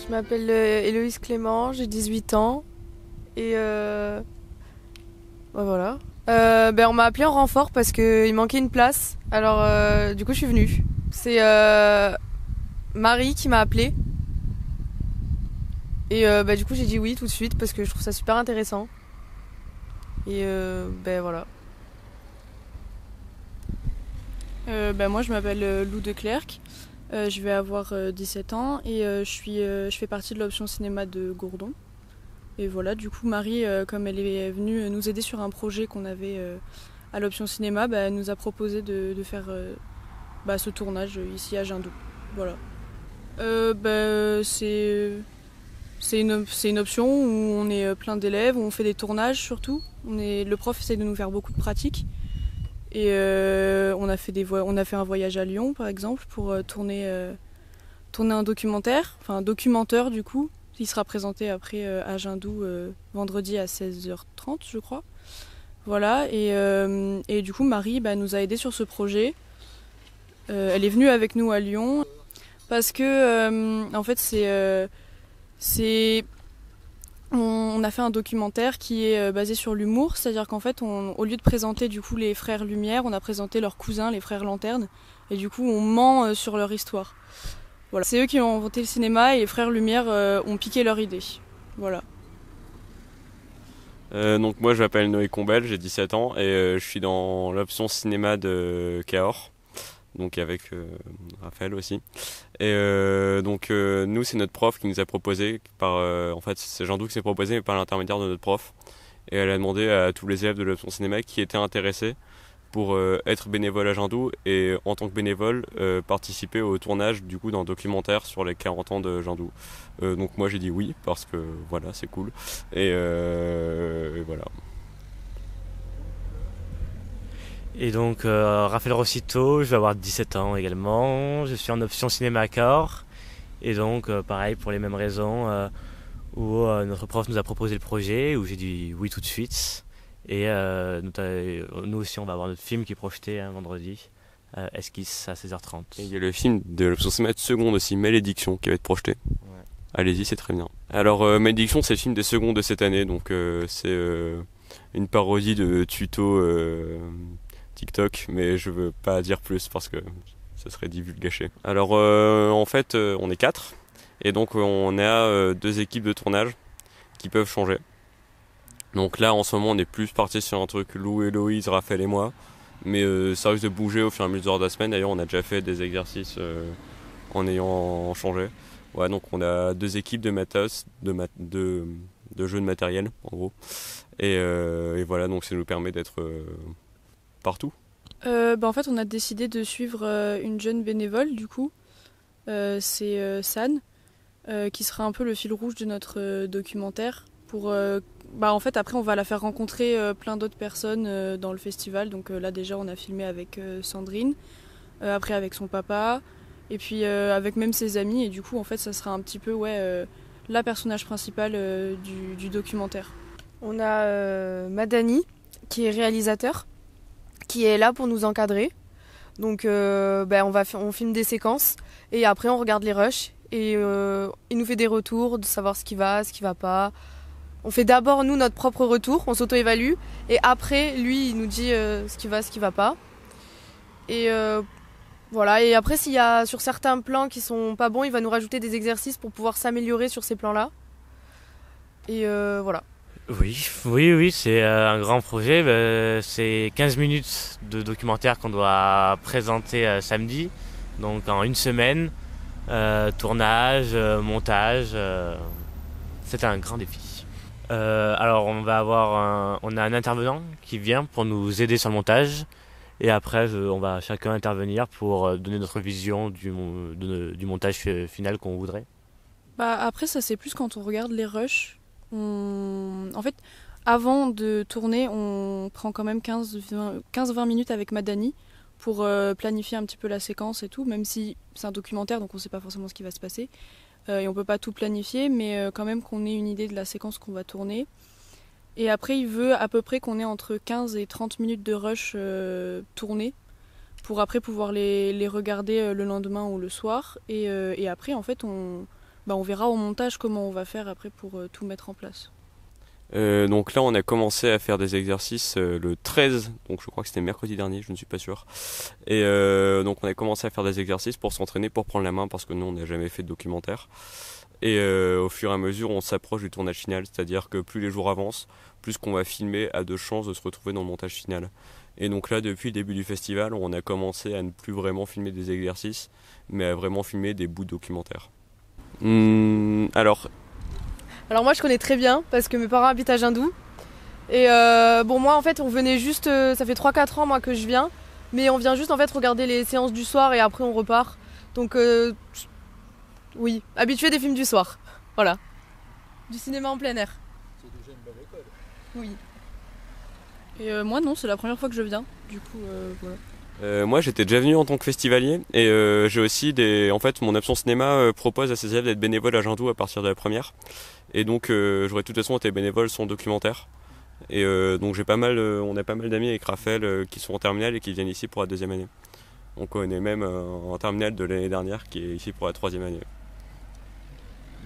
Je m'appelle Héloïse Clément, j'ai 18 ans et voilà. On m'a appelé en renfort parce qu'il manquait une place, alors du coup je suis venue. C'est Marie qui m'a appelée et du coup j'ai dit oui tout de suite parce que je trouve ça super intéressant. Et voilà. Moi je m'appelle Lou de Clercq, je vais avoir 17 ans et je fais partie de l'option cinéma de Gourdon. Et voilà, du coup Marie, comme elle est venue nous aider sur un projet qu'on avait à l'option cinéma, elle nous a proposé de faire ce tournage ici à Jindou. Voilà. C'est une option où on est plein d'élèves, où on fait des tournages surtout. Le prof essaie de nous faire beaucoup de pratiques. Et on a fait un voyage à Lyon par exemple pour tourner un documentaire, enfin un documentaire du coup. Il sera présenté après à Jindou vendredi à 16h30 je crois. Voilà, et du coup Marie nous a aidés sur ce projet. Elle est venue avec nous à Lyon parce que en fait on a fait un documentaire qui est basé sur l'humour, c'est-à-dire qu'en fait, au lieu de présenter du coup les frères Lumière, on a présenté leurs cousins, les frères Lanterne, et du coup on ment sur leur histoire. Voilà. C'est eux qui ont inventé le cinéma et les frères Lumière ont piqué leur idée. Voilà. Donc moi je m'appelle Noé Combel, j'ai 17 ans et je suis dans l'option cinéma de Cahors, donc avec Raphaël aussi. Et nous c'est notre prof qui nous a proposé, en fait c'est Jindou qui s'est proposé mais par l'intermédiaire de notre prof. Et elle a demandé à tous les élèves de l'option cinéma qui étaient intéressés pour être bénévole à Jindou et en tant que bénévole participer au tournage du coup d'un documentaire sur les 40 ans de Jindou. Donc moi j'ai dit oui parce que voilà c'est cool et voilà. Et donc Raphaël Rossito, je vais avoir 17 ans également, je suis en option cinéma à Cahors et donc pareil pour les mêmes raisons où notre prof nous a proposé le projet, où j'ai dit oui tout de suite. Et nous aussi on va avoir notre film qui est projeté vendredi, Esquisse à 16h30. Et il y a le film de l'option cinéma de seconde aussi, Malédiction, qui va être projeté. Ouais. Allez-y, c'est très bien. Alors Malédiction c'est le film des secondes de cette année, donc c'est une parodie de tuto TikTok, mais je veux pas dire plus parce que ça serait divulgaché. Alors en fait on est 4 et donc on a 2 équipes de tournage qui peuvent changer. Donc là en ce moment on est plus parti sur un truc Lou, Héloïse, Raphaël et moi, mais ça risque de bouger au fur et à mesure de la semaine. D'ailleurs on a déjà fait des exercices en ayant changé. Ouais, donc on a 2 équipes de matos, de jeux de matériel en gros, et voilà, donc ça nous permet d'être partout. En fait on a décidé de suivre une jeune bénévole du coup, c'est San, qui sera un peu le fil rouge de notre documentaire. En fait après on va la faire rencontrer plein d'autres personnes dans le festival. Donc là déjà on a filmé avec Sandrine, après avec son papa, et puis avec même ses amis, et du coup en fait ça sera un petit peu la personnage principale du documentaire. On a Madani qui est réalisateur, qui est là pour nous encadrer. Donc on filme des séquences et après on regarde les rushs et il nous fait des retours de savoir ce qui va pas. On fait d'abord nous notre propre retour, on s'auto-évalue et après lui il nous dit ce qui va pas. Et voilà, et après s'il y a sur certains plans qui sont pas bons, il va nous rajouter des exercices pour pouvoir s'améliorer sur ces plans-là. Et voilà. Oui, c'est un grand projet. C'est 15 minutes de documentaire qu'on doit présenter samedi, donc en une semaine. Tournage, montage, c'est un grand défi. Alors on a un intervenant qui vient pour nous aider sur le montage, et après on va chacun intervenir pour donner notre vision du montage final qu'on voudrait. Après ça c'est plus quand on regarde les rushs. En fait avant de tourner on prend quand même 15-20 minutes avec Madani pour planifier un petit peu la séquence et tout, même si c'est un documentaire donc on sait pas forcément ce qui va se passer. Et on peut pas tout planifier, mais quand même qu'on ait une idée de la séquence qu'on va tourner. Et après il veut à peu près qu'on ait entre 15 et 30 minutes de rush tourné pour après pouvoir les regarder le lendemain ou le soir. Et après en fait on verra au montage comment on va faire après pour tout mettre en place. Donc là on a commencé à faire des exercices le 13, donc je crois que c'était mercredi dernier, je ne suis pas sûr. Et donc on a commencé à faire des exercices pour s'entraîner, pour prendre la main, parce que nous on n'a jamais fait de documentaire. Et au fur et à mesure on s'approche du tournage final, c'est-à-dire que plus les jours avancent, plus qu'on va filmer a de chances de se retrouver dans le montage final. Et donc là depuis le début du festival on a commencé à ne plus vraiment filmer des exercices, mais à vraiment filmer des bouts de documentaires. Alors moi je connais très bien parce que mes parents habitent à Jindou. Et bon moi en fait on venait juste, ça fait 3-4 ans moi que je viens. Mais on vient juste en fait regarder les séances du soir et après on repart. Donc oui, habitué des films du soir. Voilà. Du cinéma en plein air. C'est déjà une bonne école. Oui. Et moi non, c'est la première fois que je viens. Du coup voilà. Moi j'étais déjà venu en tant que festivalier et j'ai aussi en fait mon option cinéma propose à ses élèves d'être bénévole à Jindou à partir de la première. Et donc j'aurais de toute façon été bénévole sans documentaire. Et donc on a pas mal d'amis avec Raphaël qui sont en terminale et qui viennent ici pour la 2e année. Donc on est même en terminale de l'année dernière qui est ici pour la 3e année.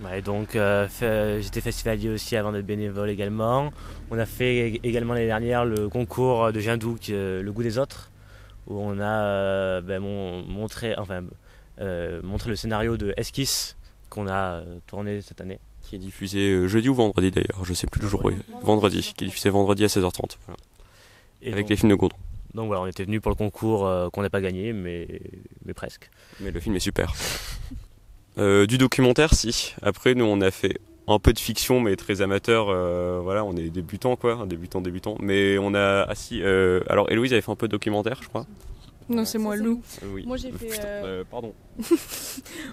Ouais, donc j'étais festivalier aussi avant d'être bénévole également. On a fait également l'année dernière le concours de Jindou, le goût des autres, où on a montré le scénario de Esquisse qu'on a tourné cette année. Qui est diffusé jeudi ou vendredi d'ailleurs, je sais plus le jour. Oui. Vendredi, qui est diffusé vendredi à 16h30. Voilà. Avec les films de Gourdon. Donc voilà, on était venu pour le concours qu'on n'a pas gagné, mais presque. Mais le film est super. Du documentaire, si. Après, nous, on a fait un peu de fiction, mais très amateur. Voilà, on est débutants, quoi. Débutants. Mais on a... alors, Héloïse avait fait un peu de documentaire, je crois. Non, c'est moi, Lou. Oui. Moi, j'ai fait... Pardon.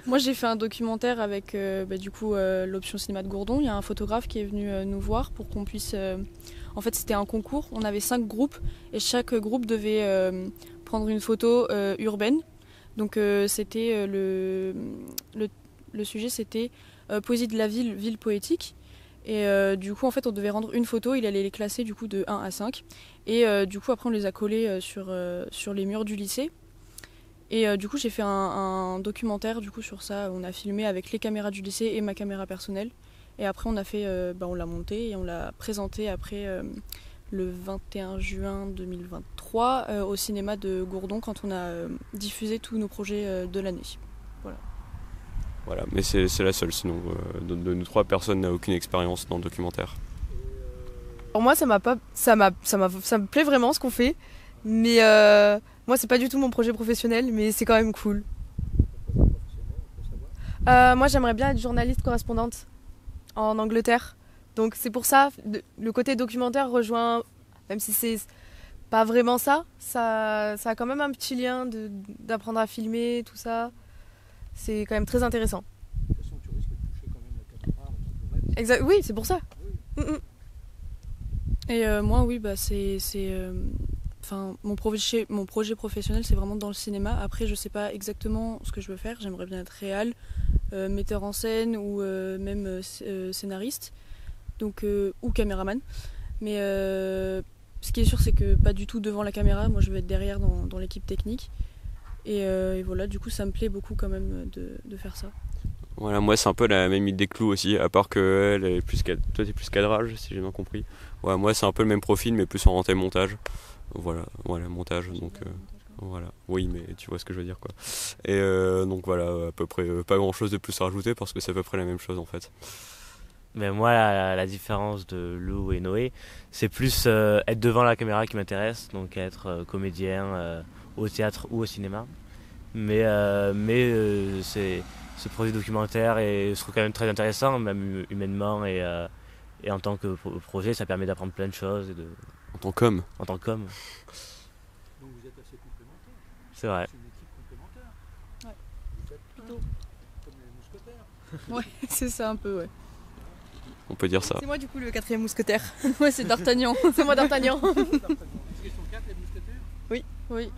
Moi, j'ai fait un documentaire avec, l'option cinéma de Gourdon. Il y a un photographe qui est venu nous voir pour qu'on puisse... En fait, c'était un concours. On avait 5 groupes et chaque groupe devait prendre une photo urbaine. Donc, c'était le sujet, c'était poésie de la ville, ville poétique. Et du coup, en fait, on devait rendre une photo. Il allait les classer du coup de 1 à 5. Et du coup, après, on les a collés sur les murs du lycée. Et du coup, j'ai fait un documentaire du coup sur ça. On a filmé avec les caméras du lycée et ma caméra personnelle. Et après, on a fait, on l'a monté et on l'a présenté après le 21 juin 2023 au cinéma de Gourdon quand on a diffusé tous nos projets de l'année. Voilà. Voilà, mais c'est la seule. Sinon, de nous 3, personne n'a aucune expérience dans le documentaire. Pour moi, ça me plaît vraiment ce qu'on fait, mais moi, c'est pas du tout mon projet professionnel, mais c'est quand même cool. Moi, j'aimerais bien être journaliste correspondante en Angleterre, donc c'est pour ça le côté documentaire rejoint, même si c'est pas vraiment ça a quand même un petit lien d'apprendre à filmer, tout ça. C'est quand même très intéressant. De toute façon, tu risques de toucher quand même la caméra en tant que Exact, oui, c'est pour ça. Oui. Et moi, oui, mon projet professionnel, c'est vraiment dans le cinéma. Après, je sais pas exactement ce que je veux faire. J'aimerais bien être réal, metteur en scène ou même scénariste, donc ou caméraman. Mais ce qui est sûr, c'est que pas du tout devant la caméra. Moi, je veux être derrière dans l'équipe technique. Et voilà, du coup, ça me plaît beaucoup quand même de faire ça. Voilà, moi c'est un peu la même idée que Clou aussi, à part que elle est toi t'es plus cadrage, si j'ai bien compris. Ouais, moi c'est un peu le même profil, mais plus orienté montage. Voilà, montage, donc voilà. Oui, mais tu vois ce que je veux dire, quoi. Et donc voilà, à peu près pas grand chose de plus à rajouter parce que c'est à peu près la même chose en fait. Mais moi, la différence de Lou et Noé, c'est plus être devant la caméra qui m'intéresse, donc être comédien au théâtre ou au cinéma. Mais ce projet documentaire je trouve quand même très intéressant, même humainement et en tant que projet, ça permet d'apprendre plein de choses. En tant qu'homme. En tant qu'homme. Donc vous êtes assez complémentaires. C'est vrai. C'est une équipe complémentaire. Ouais. Vous êtes plutôt comme les mousquetaires. Ouais, c'est ça un peu, ouais. On peut dire ça. C'est moi du coup le 4e mousquetaire. Ouais, c'est D'Artagnan. C'est moi d'Artagnan. Est-ce qu'ils sont 4 les mousquetaires? Oui. Vous l'aurez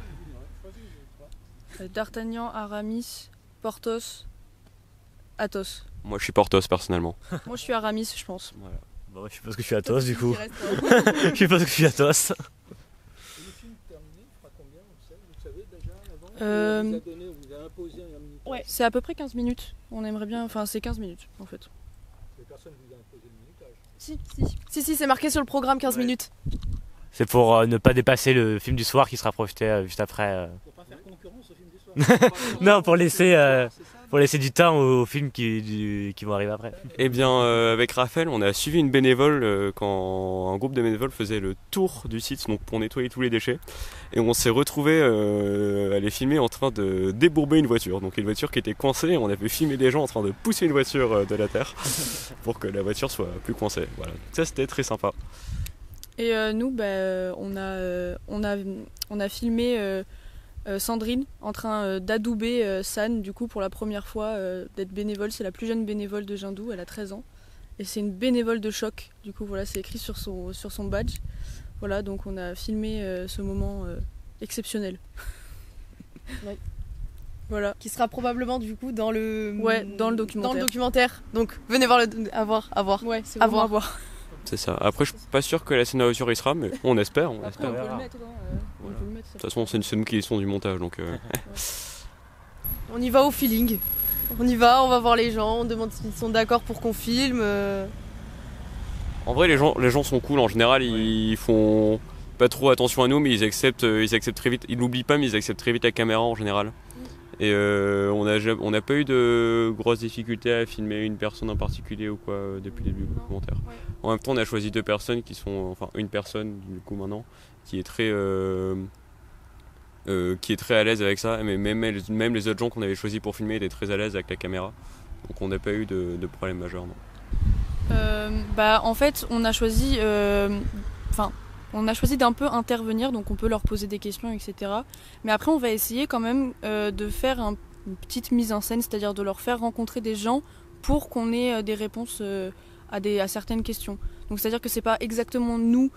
choisi, les 3. D'Artagnan, Aramis, Porthos, Athos. Moi je suis Porthos personnellement. Moi, je suis Aramis, je pense. Voilà. Bon, je suppose que je suis Athos du coup. Qui reste, hein. Je suppose que je suis Athos. Et le film terminé, il fera combien, vous savez déjà à l'avance? On vous a donné, on vous a imposé un minutage. Ouais, c'est à peu près 15 minutes. On aimerait bien, enfin c'est 15 minutes en fait. Mais personne ne vous a imposé le minutage. Si, c'est marqué sur le programme 15 minutes. C'est pour ne pas dépasser le film du soir qui sera projeté juste après. Pour pas faire concurrence au film du soir. Non, pour laisser du temps aux films qui vont arriver après. Eh bien, avec Raphaël, on a suivi une bénévole quand un groupe de bénévoles faisait le tour du site, donc pour nettoyer tous les déchets. Et on s'est retrouvé à les filmer en train de débourber une voiture. Donc une voiture qui était coincée, et on avait filmé des gens en train de pousser une voiture de la terre pour que la voiture soit plus coincée. Voilà. Ça, c'était très sympa. Et nous, on a filmé Sandrine en train d'adouber San, du coup, pour la première fois, d'être bénévole. C'est la plus jeune bénévole de Jindou, elle a 13 ans. Et c'est une bénévole de choc, du coup, voilà, c'est écrit sur son badge. Voilà, donc on a filmé ce moment exceptionnel. Ouais. Voilà. Qui sera probablement du coup dans le documentaire. Donc venez voir à voir. Ouais, c'est à vraiment à voir. voir. C'est ça. Après, je suis pas sûr que la scène à voiture y sera, mais on espère. Après, on peut le mettre. On peut le mettre, ça. De toute façon, c'est nous qui sont du montage, donc. On y va au feeling. On y va, on va voir les gens, on demande s'ils sont d'accord pour qu'on filme. En vrai, les gens sont cool. En général, ils font pas trop attention à nous, mais ils acceptent très vite. Ils n'oublient pas, mais ils acceptent très vite la caméra en général. Et on n'a pas eu de grosses difficultés à filmer une personne en particulier ou quoi depuis le début du documentaire. Ouais. En même temps, on a choisi deux personnes enfin une personne du coup maintenant qui est très à l'aise avec ça. Mais même les autres gens qu'on avait choisis pour filmer étaient très à l'aise avec la caméra. Donc on n'a pas eu de problème majeur. Non. En fait, on a choisi d'un peu intervenir, donc on peut leur poser des questions, etc. Mais après, on va essayer quand même de faire une petite mise en scène, c'est-à-dire de leur faire rencontrer des gens pour qu'on ait des réponses à certaines questions. Donc c'est-à-dire que c'est pas exactement nous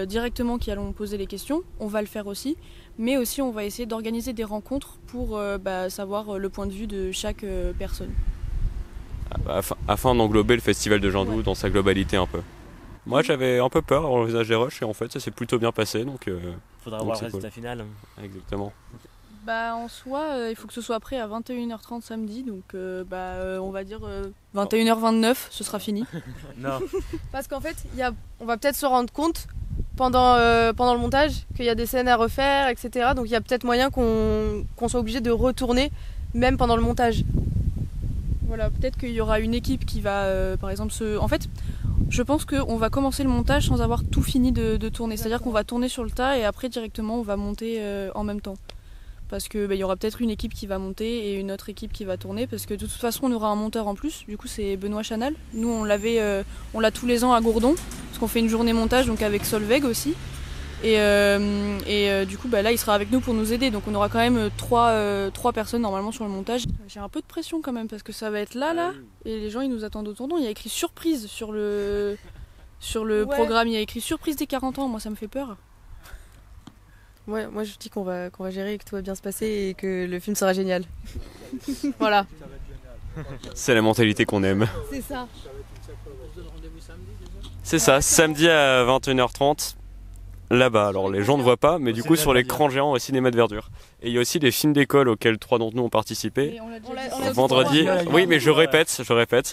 directement qui allons poser les questions, on va le faire aussi, mais aussi on va essayer d'organiser des rencontres pour savoir le point de vue de chaque personne. Afin d'englober le festival de Jindou dans sa globalité un peu. Moi j'avais un peu peur en visage des rushs et en fait ça s'est plutôt bien passé donc. Faudra donc voir c'est le résultat cool. final. Exactement. En soi, il faut que ce soit prêt à 21h30 samedi, donc on va dire 21h29, ce sera fini. Non. Parce qu'en fait, on va peut-être se rendre compte pendant le montage qu'il y a des scènes à refaire, etc. Donc il y a peut-être moyen qu'on soit obligé de retourner même pendant le montage. Voilà, peut-être qu'il y aura une équipe qui va, par exemple, En fait, je pense qu'on va commencer le montage sans avoir tout fini de tourner. C'est-à-dire qu'on va tourner sur le tas et après directement on va monter en même temps. Parce que y aura peut-être une équipe qui va monter et une autre équipe qui va tourner. Parce que de toute façon on aura un monteur en plus. Du coup c'est Benoît Chanal. Nous on l'a tous les ans à Gourdon. Parce qu'on fait une journée montage donc avec Solveig aussi. Et du coup là il sera avec nous pour nous aider. Donc on aura quand même trois personnes normalement sur le montage. J'ai un peu de pression quand même parce que ça va être là. Et les gens ils nous attendent au tournant. Il y a écrit surprise sur le programme. Il y a écrit surprise des 40 ans. Moi ça me fait peur. Ouais, moi je dis qu'on va gérer, que tout va bien se passer et que le film sera génial. Voilà. Ça va être génial. C'est la mentalité qu'on aime. C'est ça. Ça va être une sacrée. On se donne rendez-vous samedi déjà. C'est ça, samedi à 21h30. Là-bas, alors les gens ne voient pas, mais du coup sur l'écran géant au cinéma de Verdure. Et il y a aussi des films d'école auxquels 3 d'entre nous ont participé. Vendredi, oui mais je répète,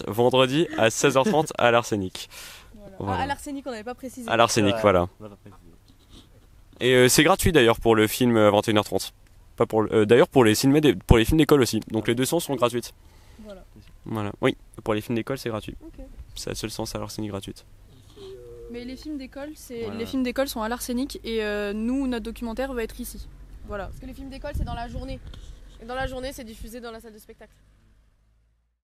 vendredi à 16h30 à l'Arsenic. Voilà. À l'Arsenic, on n'avait pas précisé. À l'Arsenic, voilà. Et c'est gratuit d'ailleurs pour le film à 21h30. Pas pour d'ailleurs pour les films d'école aussi. Donc les deux séances sont gratuites. Voilà. Oui, pour les films d'école c'est gratuit. Okay. C'est la seule séance à l'Arsenic gratuite. Mais les films d'école sont à l'Arsenic et nous notre documentaire va être ici. Voilà. Parce que les films d'école c'est dans la journée. Et dans la journée c'est diffusé dans la salle de spectacle.